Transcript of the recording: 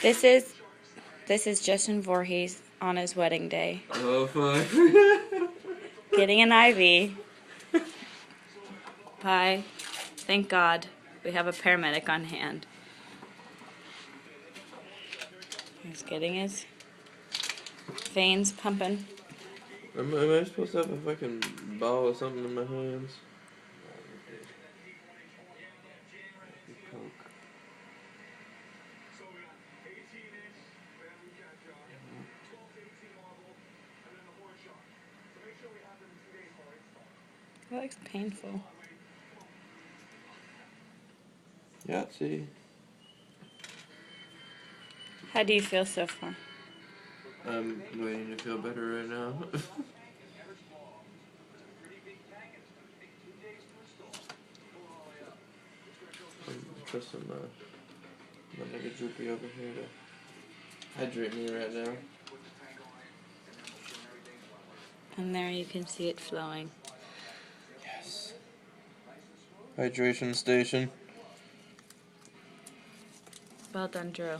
This is Justin Voorhees on his wedding day. Oh fuck. Getting an IV. Bye. Thank God we have a paramedic on hand. He's getting his veins pumping. Am I supposed to have a fucking ball or something in my hands? That looks painful. Yeah, see. How do you feel so far? I'm waiting to feel better right now. I'm trusting my nigga Droopy over here to hydrate me right now. And there you can see it flowing. Yes. Hydration station. Well done, Drew.